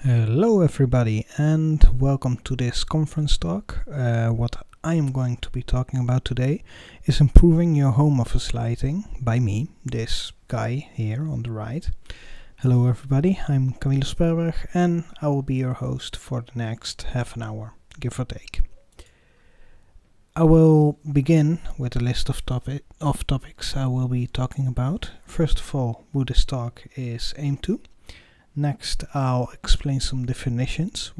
Hello everybody and welcome to this conference talk. What I am going to be talking about today is improving your home office lighting by me, this guy here on the right. Hello everybody, I'm Camilo Sperberg and I will be your host for the next half an hour, give or take. I will begin with a list of topics I will be talking about. First of all, who this talk is aimed to. Next, I'll explain some definitions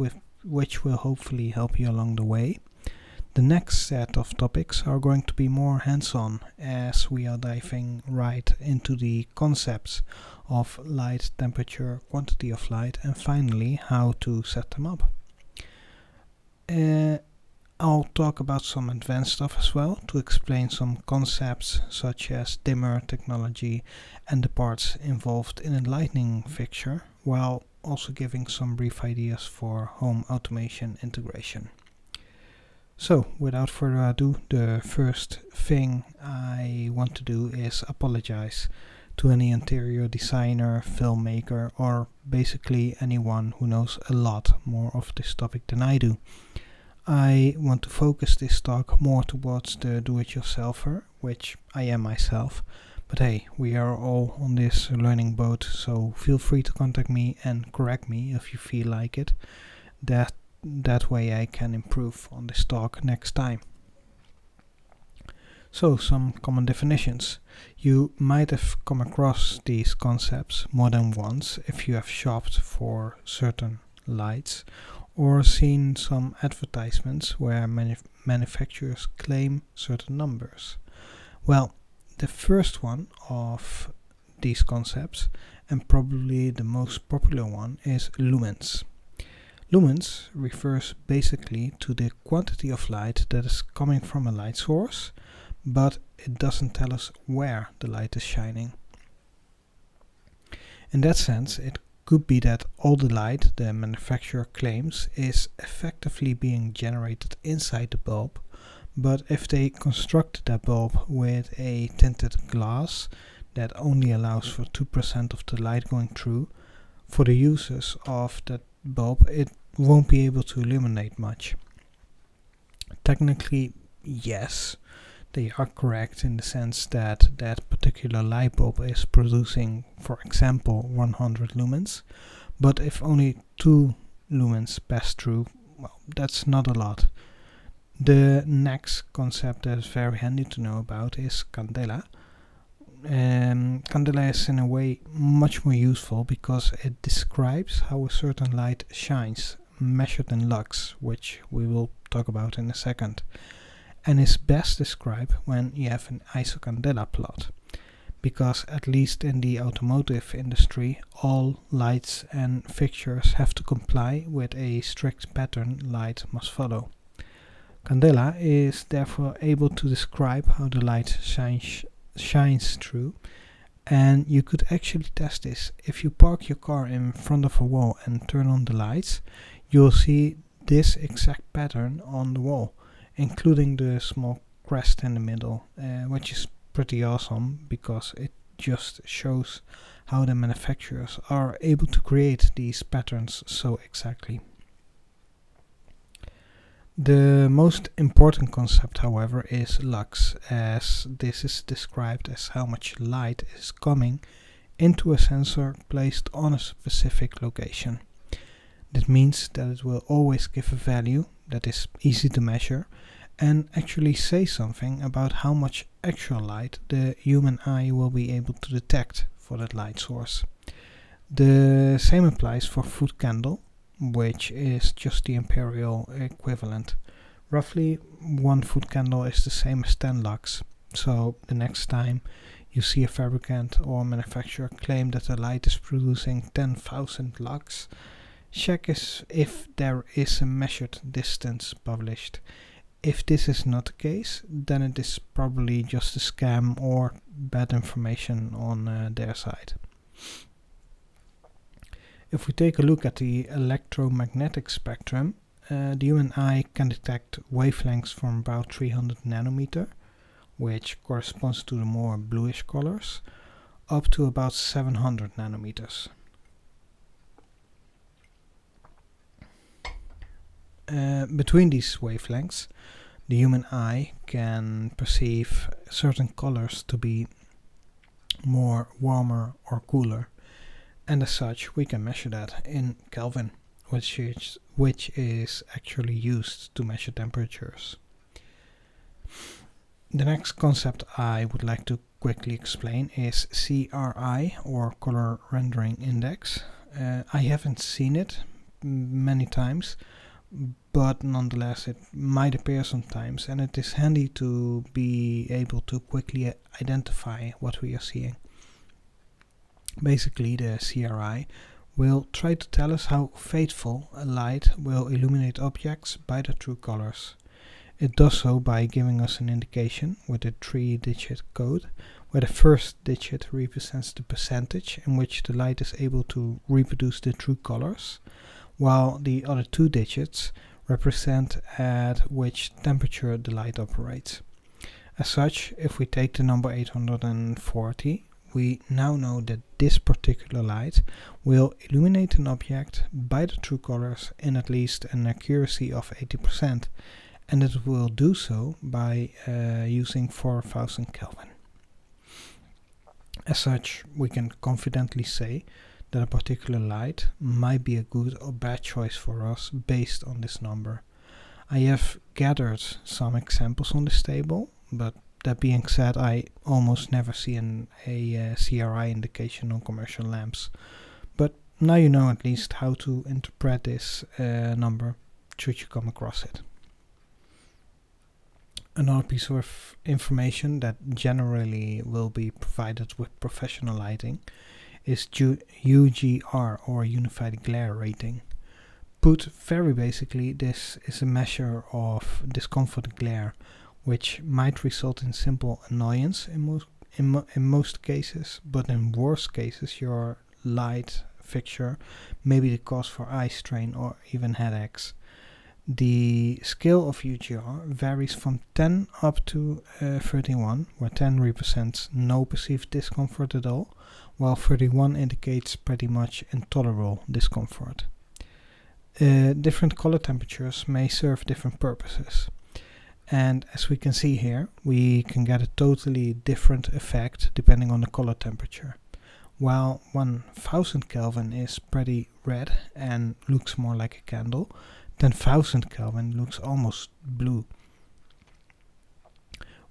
which will hopefully help you along the way. The next set of topics are going to be more hands-on as we are diving right into the concepts of light, temperature, quantity of light, and finally how to set them up. I'll talk about some advanced stuff as well to explain some concepts such as dimmer technology and the parts involved in a lighting fixture, while also giving some brief ideas for home automation integration. So, without further ado, the first thing I want to do is apologize to any interior designer, filmmaker, or basically anyone who knows a lot more of this topic than I do. I want to focus this talk more towards the do-it-yourselfer, which I am myself. But hey, we are all on this learning boat, so feel free to contact me and correct me if you feel like it. That way I can improve on this talk next time. So, some common definitions. You might have come across these concepts more than once if you have shopped for certain lights or seen some advertisements where manufacturers claim certain numbers. Well, the first one of these concepts, and probably the most popular one, is lumens. Lumens refers basically to the quantity of light that is coming from a light source, but it doesn't tell us where the light is shining. In that sense, it could be that all the light the manufacturer claims is effectively being generated inside the bulb, but if they constructed that bulb with a tinted glass that only allows for 2% of the light going through, for the users of that bulb it won't be able to illuminate much. Technically, yes, they are correct in the sense that that particular light bulb is producing, for example, 100 lumens, but if only 2 lumens pass through, well, that's not a lot. The next concept that is very handy to know about is candela. Candela is in a way much more useful because it describes how a certain light shines, measured in lux, which we will talk about in a second, and is best described when you have an isocandela plot, because at least in the automotive industry all lights and fixtures have to comply with a strict pattern light must follow. Candela is therefore able to describe how the light shines through, and you could actually test this. If you park your car in front of a wall and turn on the lights, you'll see this exact pattern on the wall, including the small crest in the middle, which is pretty awesome because it just shows how the manufacturers are able to create these patterns so exactly. The most important concept, however, is lux, as this is described as how much light is coming into a sensor placed on a specific location. That means that it will always give a value that is easy to measure and actually say something about how much actual light the human eye will be able to detect for that light source. The same applies for foot candle, which is just the imperial equivalent. Roughly 1 foot candle is the same as 10 lux, so the next time you see a fabricant or manufacturer claim that the light is producing 10,000 lux, check if there is a measured distance published. If this is not the case, then it is probably just a scam or bad information on their side. If we take a look at the electromagnetic spectrum, the human eye can detect wavelengths from about 300 nanometer, which corresponds to the more bluish colors, up to about 700 nanometers. between these wavelengths, the human eye can perceive certain colors to be more warmer or cooler, and as such we can measure that in Kelvin, which is actually used to measure temperatures. The next concept I would like to quickly explain is CRI, or color rendering index. I haven't seen it many times, but nonetheless it might appear sometimes, and it is handy to be able to quickly identify what we are seeing. Basically, the CRI will try to tell us how faithful a light will illuminate objects by their true colors. It does so by giving us an indication with a 3-digit code, where the first digit represents the percentage in which the light is able to reproduce the true colors, while the other 2 digits represent at which temperature the light operates. As such, if we take the number 840, we now know that this particular light will illuminate an object by the true colors in at least an accuracy of 80%, and it will do so by using 4000 Kelvin. As such, we can confidently say that a particular light might be a good or bad choice for us based on this number. I have gathered some examples on this table, but that being said, I almost never see a CRI indication on commercial lamps. But now you know at least how to interpret this number should you come across it. Another piece of information that generally will be provided with professional lighting is UGR, or Unified Glare Rating. Put very basically, this is a measure of discomfort glare, which might result in simple annoyance in most cases, but in worst cases your light fixture may be the cause for eye strain or even headaches. The scale of UGR varies from 10 up to 31, where 10 represents no perceived discomfort at all, while 31 indicates pretty much intolerable discomfort. Different color temperatures may serve different purposes, and as we can see here, we can get a totally different effect depending on the color temperature. While 1000 Kelvin is pretty red and looks more like a candle, 10,000 Kelvin looks almost blue.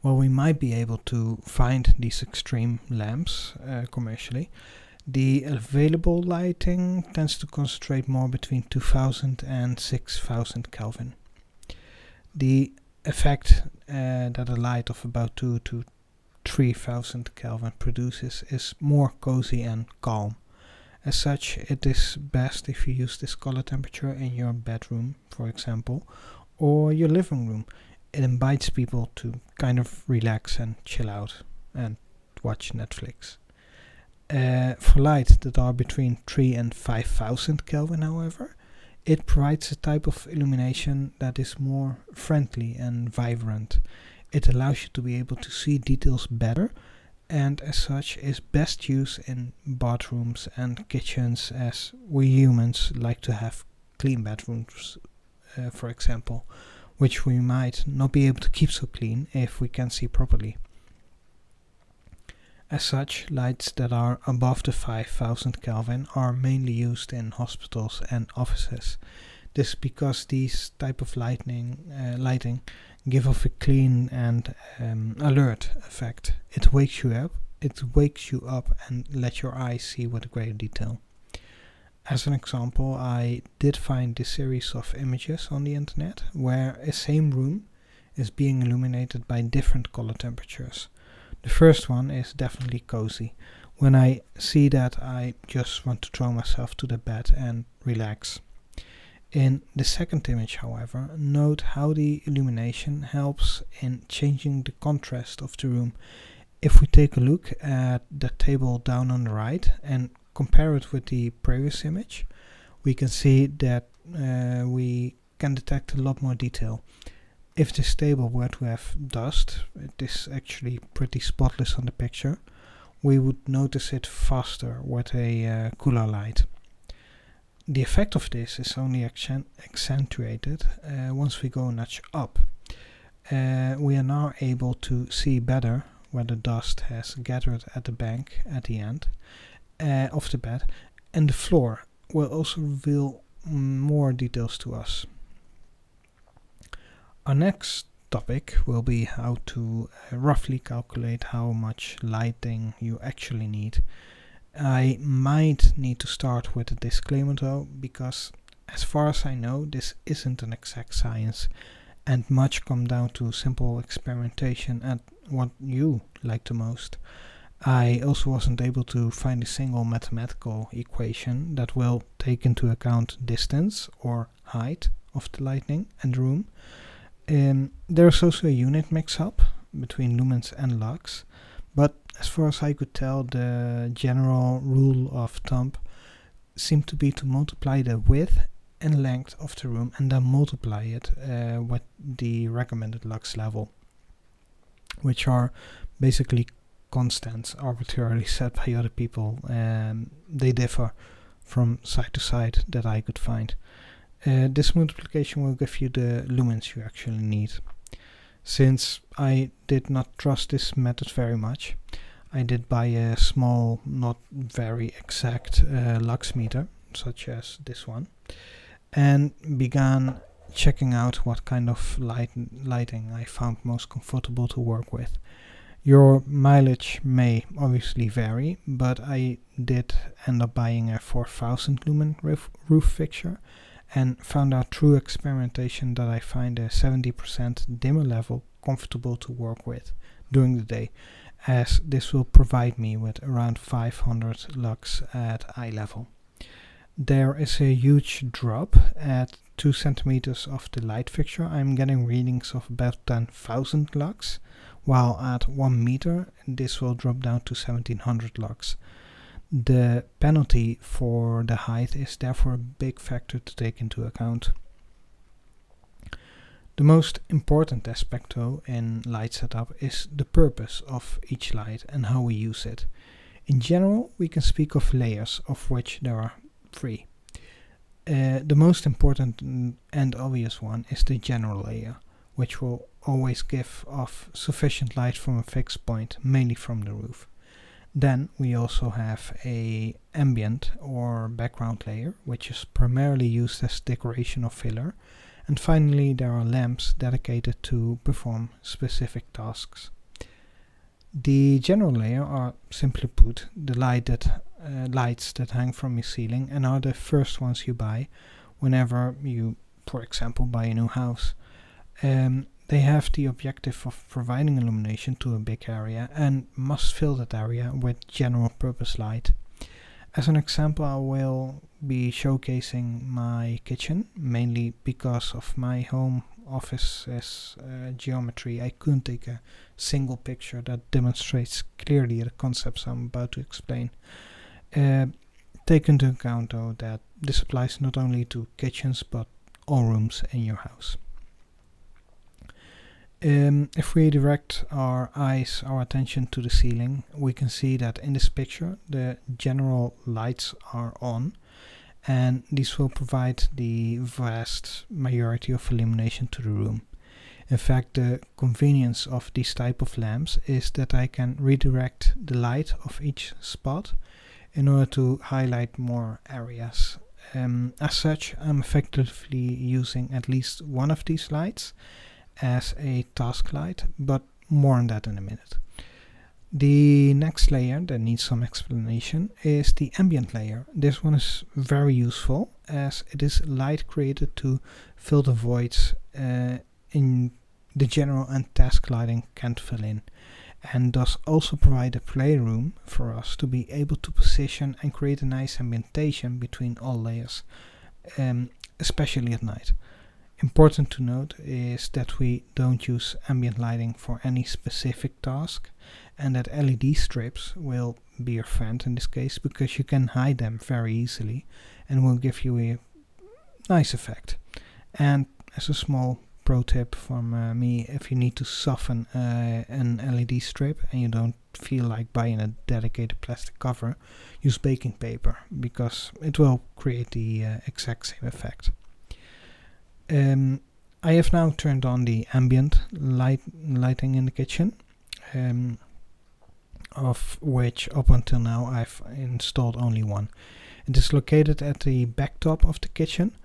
While we might be able to find these extreme lamps commercially, the available lighting tends to concentrate more between 2000 and 6000 Kelvin. The effect that a light of about 2 to 3000 Kelvin produces is more cozy and calm. As such, it is best if you use this color temperature in your bedroom, for example, or your living room. It invites people to kind of relax and chill out and watch Netflix. For lights that are between 3 and 5000 Kelvin, however, it provides a type of illumination that is more friendly and vibrant. It allows you to be able to see details better, and as such is best used in bathrooms and kitchens, as we humans like to have clean bedrooms, for example, which we might not be able to keep so clean if we can see properly. As such, lights that are above the 5000 Kelvin are mainly used in hospitals and offices. This is because these type of lighting give off a clean and alert effect. It wakes you up and lets your eyes see with greater detail. As an example, I did find this series of images on the internet where a same room is being illuminated by different color temperatures. The first one is definitely cozy. When I see that, I just want to throw myself to the bed and relax. In the second image, however, note how the illumination helps in changing the contrast of the room. If we take a look at the table down on the right and compare it with the previous image, we can see that we can detect a lot more detail. If this table were to have dust, it is actually pretty spotless on the picture, we would notice it faster with a cooler light. the effect of this is only accentuated once we go a notch up. We are now able to see better where the dust has gathered at the bank at the end of the bed, and the floor will also reveal more details to us. Our next topic will be how to roughly calculate how much lighting you actually need. I might need to start with a disclaimer though, because as far as I know, this isn't an exact science, and much come down to simple experimentation and what you like the most. I also wasn't able to find a single mathematical equation that will take into account distance or height of the lighting and room. There's also a unit mix-up between lumens and lux, but as far as I could tell, the general rule of thumb seemed to be to multiply the width and length of the room and then multiply it with the recommended lux level, which are basically constants arbitrarily set by other people. They differ from side to side that I could find. This multiplication will give you the lumens you actually need. Since I did not trust this method very much, I did buy a small, not very exact lux meter, such as this one, and began checking out what kind of lighting I found most comfortable to work with. Your mileage may obviously vary, but I did end up buying a 4000 lumen roof fixture, and found out through experimentation that I find a 70% dimmer level comfortable to work with during the day, as this will provide me with around 500 lux at eye level. There is a huge drop at 2 centimeters of the light fixture. I'm getting readings of about 10,000 lux, while at 1 meter this will drop down to 1700 lux. The penalty for the height is therefore a big factor to take into account. The most important aspect though in light setup is the purpose of each light and how we use it. In general, we can speak of layers, of which there are 3. The most important and obvious one is the general layer, which will always give off sufficient light from a fixed point, mainly from the roof. Then we also have a ambient or background layer, which is primarily used as decoration or filler. And finally, there are lamps dedicated to perform specific tasks. The general layer are, simply put, the lights that hang from your ceiling and are the first ones you buy whenever you, for example, buy a new house. They have the objective of providing illumination to a big area and must fill that area with general purpose light. As an example, I will be showcasing my kitchen, mainly because of my home office's geometry. I couldn't take a single picture that demonstrates clearly the concepts I'm about to explain. Take into account though that this applies not only to kitchens but all rooms in your house. If we direct our attention to the ceiling, we can see that in this picture the general lights are on, and these will provide the vast majority of illumination to the room. In fact, the convenience of these type of lamps is that I can redirect the light of each spot in order to highlight more areas. As such, I'm effectively using at least one of these lights as a task light, but more on that in a minute. The next layer that needs some explanation is the ambient layer. This one is very useful as it is light created to fill the voids in the general and task lighting can't fill in, and thus also provide a playroom for us to be able to position and create a nice ambientation between all layers, especially at night. Important to note is that we don't use ambient lighting for any specific task, and that LED strips will be your friend in this case because you can hide them very easily and will give you a nice effect. And as a small pro tip from me: if you need to soften an LED strip and you don't feel like buying a dedicated plastic cover, use baking paper, because it will create the exact same effect. I have now turned on the ambient lighting in the kitchen, of which up until now I've installed only one. It is located at the back top of the kitchen,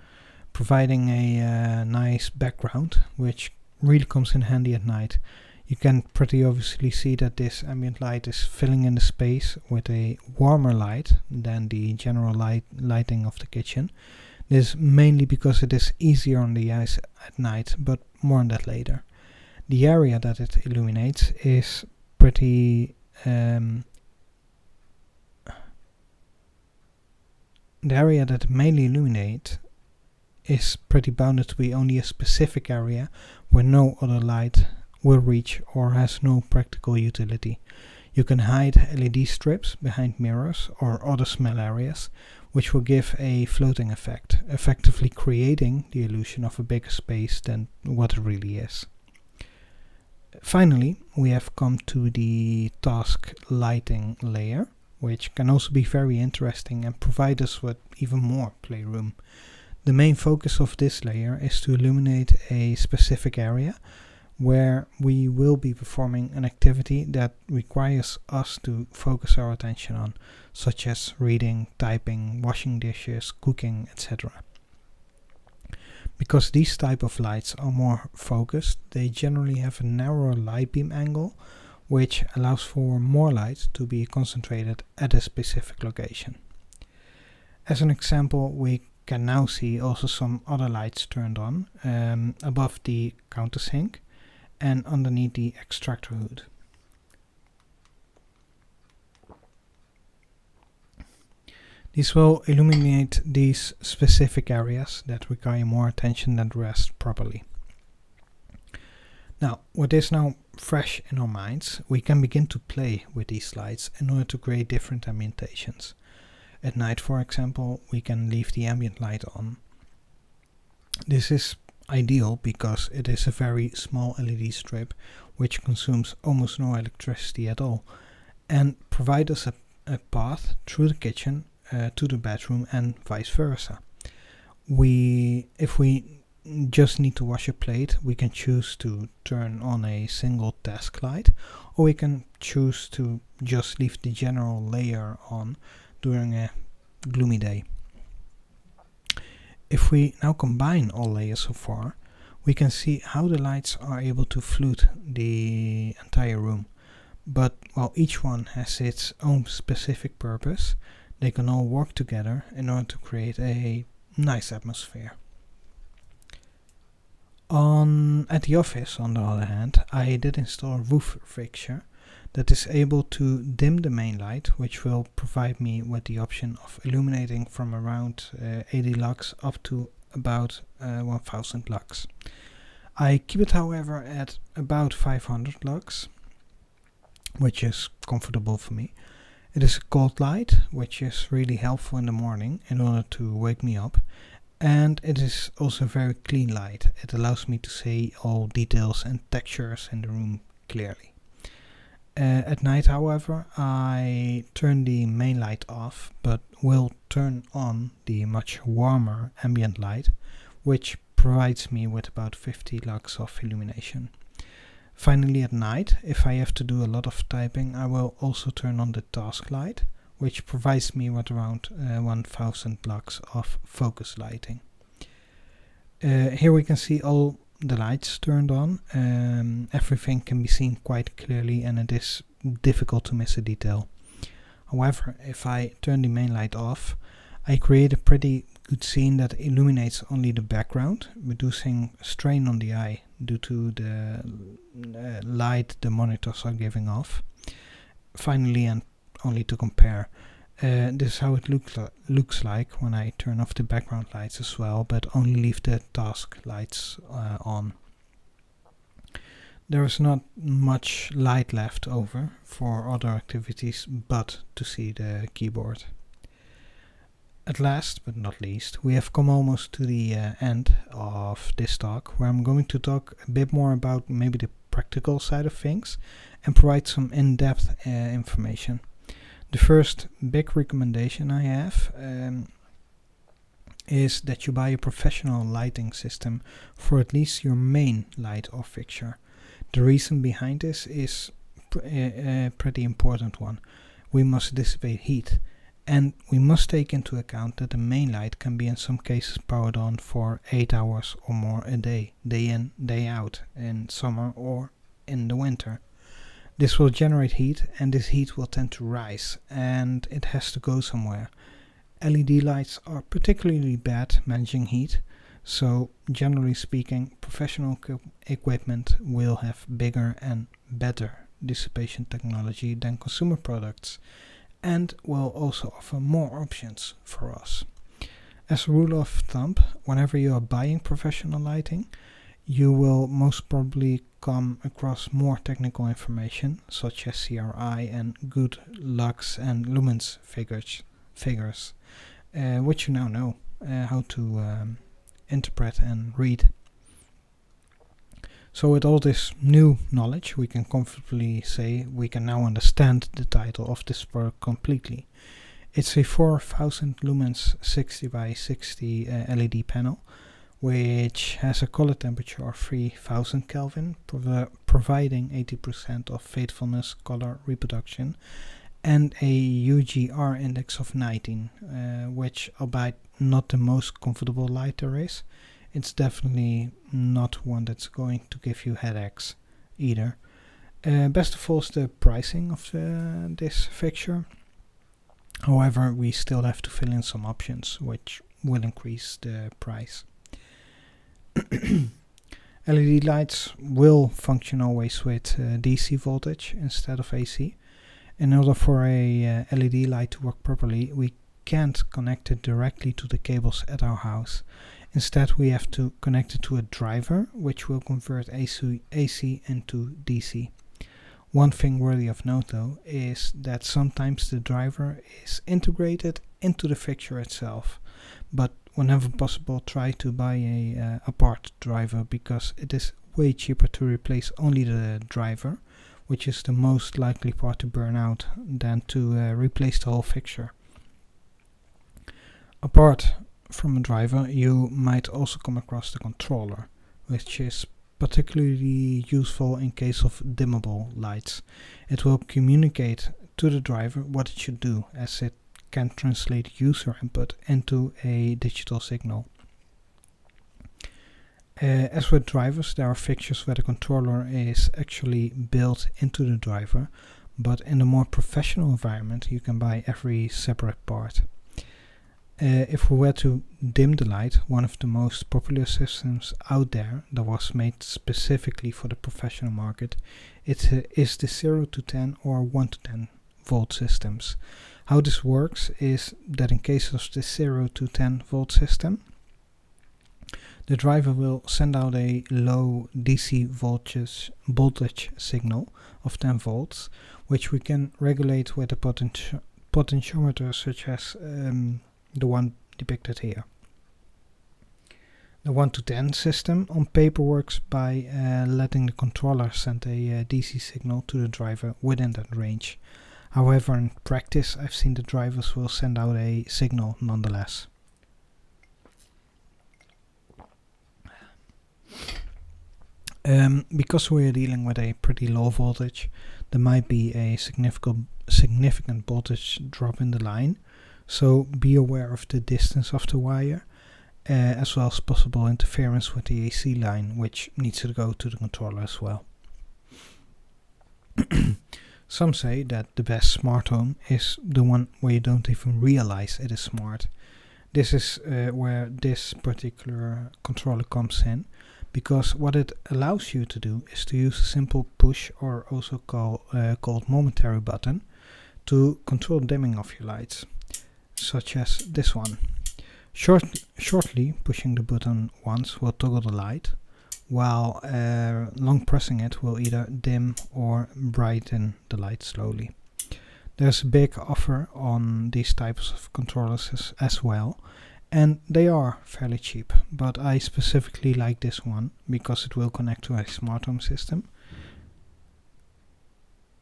providing a nice background, which really comes in handy at night. You can pretty obviously see that this ambient light is filling in the space with a warmer light than the general lighting of the kitchen. This is mainly because it is easier on the eyes at night, but more on that later. The area that it illuminates is pretty the area that it mainly illuminates is pretty bounded to be only a specific area where no other light will reach or has no practical utility. You can hide LED strips behind mirrors or other small areas, which will give a floating effect, effectively creating the illusion of a bigger space than what it really is. Finally, we have come to the task lighting layer, which can also be very interesting and provide us with even more playroom. The main focus of this layer is to illuminate a specific area where we will be performing an activity that requires us to focus our attention on, such as reading, typing, washing dishes, cooking, etc. Because these type of lights are more focused, they generally have a narrower light beam angle, which allows for more light to be concentrated at a specific location. As an example, we can now see also some other lights turned on above the countersink and underneath the extractor hood. These will illuminate these specific areas that require more attention than the rest properly. Now, with this now fresh in our minds, we can begin to play with these lights in order to create different ambientations. At night, for example, we can leave the ambient light on. This is ideal because it is a very small LED strip which consumes almost no electricity at all and provides us a path through the kitchen to the bedroom and vice versa. If we just need to wash a plate, we can choose to turn on a single task light, or we can choose to just leave the general layer on during a gloomy day. If we now combine all layers so far, we can see how the lights are able to flood the entire room. But while each one has its own specific purpose, they can all work together in order to create a nice atmosphere. At the office, on the other hand, I did install a roof fixture that is able to dim the main light, which will provide me with the option of illuminating from around 80 lux up to about 1000 lux. I keep it, however, at about 500 lux, which is comfortable for me. It is a cold light, which is really helpful in the morning in order to wake me up, and it is also a very clean light. It allows me to see all details and textures in the room clearly. At night, however, I turn the main light off, but will turn on the much warmer ambient light, which provides me with about 50 lux of illumination. Finally, at night, if I have to do a lot of typing, I will also turn on the task light, which provides me with around 1000 lux of focus lighting. Here we can see all the lights turned on. Everything can be seen quite clearly and it is difficult to miss a detail. However, if I turn the main light off, I create a pretty good scene that illuminates only the background, reducing strain on the eye due to the light the monitors are giving off. Finally, and only to compare, this is how it looks like when I turn off the background lights as well, but only leave the task lights on. There is not much light left over for other activities but to see the keyboard. At last but not least, we have come almost to the end of this talk, where I'm going to talk a bit more about maybe the practical side of things and provide some in-depth information. The first big recommendation I have is that you buy a professional lighting system for at least your main light or fixture. The reason behind this is a pretty important one. We must dissipate heat, and we must take into account that the main light can be in some cases powered on for 8 hours or more a day in, day out, in summer or in the winter. This will generate heat, and this heat will tend to rise, and it has to go somewhere. LED lights are particularly bad managing heat, so generally speaking, professional equipment will have bigger and better dissipation technology than consumer products, and will also offer more options for us. As a rule of thumb, whenever you are buying professional lighting, you will most probably come across more technical information, such as CRI and good lux and lumens figures, which you now know how to interpret and read. So with all this new knowledge, we can comfortably say we can now understand the title of this product completely. It's a 4000 lumens 60 by 60 LED panel, which has a color temperature of 3000 Kelvin, providing 80% of faithfulness color reproduction, and a UGR index of 19, which, albeit not the most comfortable light there is, it's definitely not one that's going to give you headaches either. Best of all is the pricing of this fixture. However, we still have to fill in some options, which will increase the price. LED lights will function always with DC voltage instead of AC. In order for a LED light to work properly, we can't connect it directly to the cables at our house. Instead, we have to connect it to a driver, which will convert AC into DC. One thing worthy of note, though, is that sometimes the driver is integrated into the fixture itself, but whenever possible, try to buy a apart driver, because it is way cheaper to replace only the driver, which is the most likely part to burn out, than to replace the whole fixture. Apart from a driver, you might also come across the controller, which is particularly useful in case of dimmable lights. It will communicate to the driver what it should do, as it can translate user input into a digital signal. As with drivers, there are fixtures where the controller is actually built into the driver, but in a more professional environment you can buy every separate part. If we were to dim the light, one of the most popular systems out there that was made specifically for the professional market is the 0 to 10 or 1 to 10 volt systems. How this works is that in case of the 0 to 10 volt system, the driver will send out a low DC voltage signal of 10 volts, which we can regulate with a potentiometer such as the one depicted here. The 1 to 10 system on paper works by letting the controller send a DC signal to the driver within that range. However, in practice, I've seen the drivers will send out a signal nonetheless. Because we are dealing with a pretty low voltage, there might be a significant voltage drop in the line, so be aware of the distance of the wire, as well as possible interference with the AC line, which needs to go to the controller as well. Some say that the best smart home is the one where you don't even realize it is smart. This is where this particular controller comes in, because what it allows you to do is to use a simple push, or also called momentary button, to control dimming of your lights, such as this one. Shortly pushing the button once will toggle the light, while long pressing it will either dim or brighten the light slowly. There's a big offer on these types of controllers as well, and they are fairly cheap, but I specifically like this one because it will connect to a smart home system,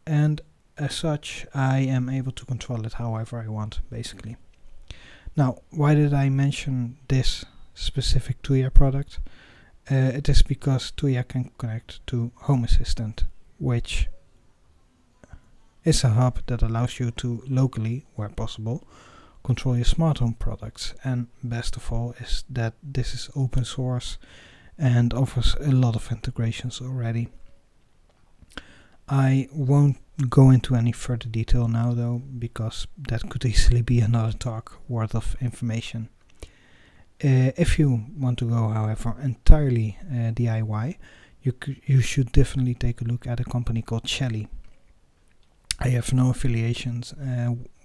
and as such I am able to control it however I want, basically. Now, why did I mention this specific Tuya product? It is because Tuya can connect to Home Assistant, which is a hub that allows you to locally, where possible, control your smart home products. And best of all is that this is open source and offers a lot of integrations already. I won't go into any further detail now though, because that could easily be another talk worth of information. If you want to go, however, entirely DIY, you should definitely take a look at a company called Shelly. I have no affiliations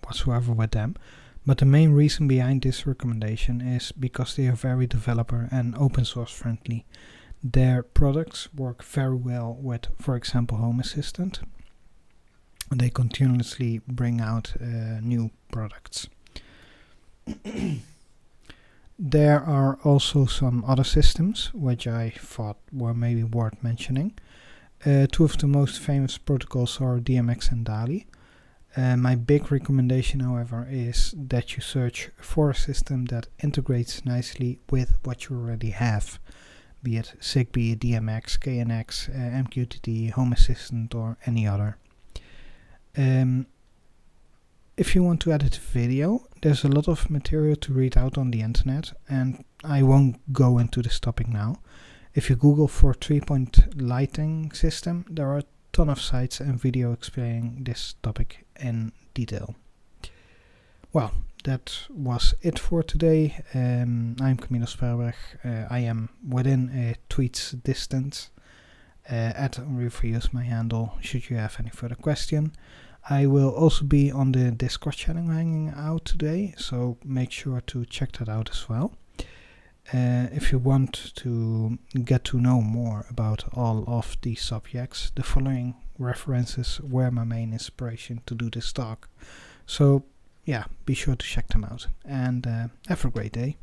whatsoever with them, but the main reason behind this recommendation is because they are very developer and open source friendly. Their products work very well with, for example, Home Assistant. They continuously bring out new products. There are also some other systems which I thought were maybe worth mentioning. Two of the most famous protocols are DMX and DALI. My big recommendation, however, is that you search for a system that integrates nicely with what you already have, be it Zigbee, DMX, KNX, MQTT, Home Assistant, or any other. If you want to edit video, there's a lot of material to read out on the internet, and I won't go into this topic now. If you Google for 3-point lighting system, there are a ton of sites and video explaining this topic in detail. Well, that was it for today. I'm Camilo Sperberg. I am within a tweet's distance. @Review is my handle, should you have any further question. I will also be on the Discord channel hanging out today, so make sure to check that out as well. If you want to get to know more about all of these subjects, the following references were my main inspiration to do this talk. So yeah, be sure to check them out, and have a great day.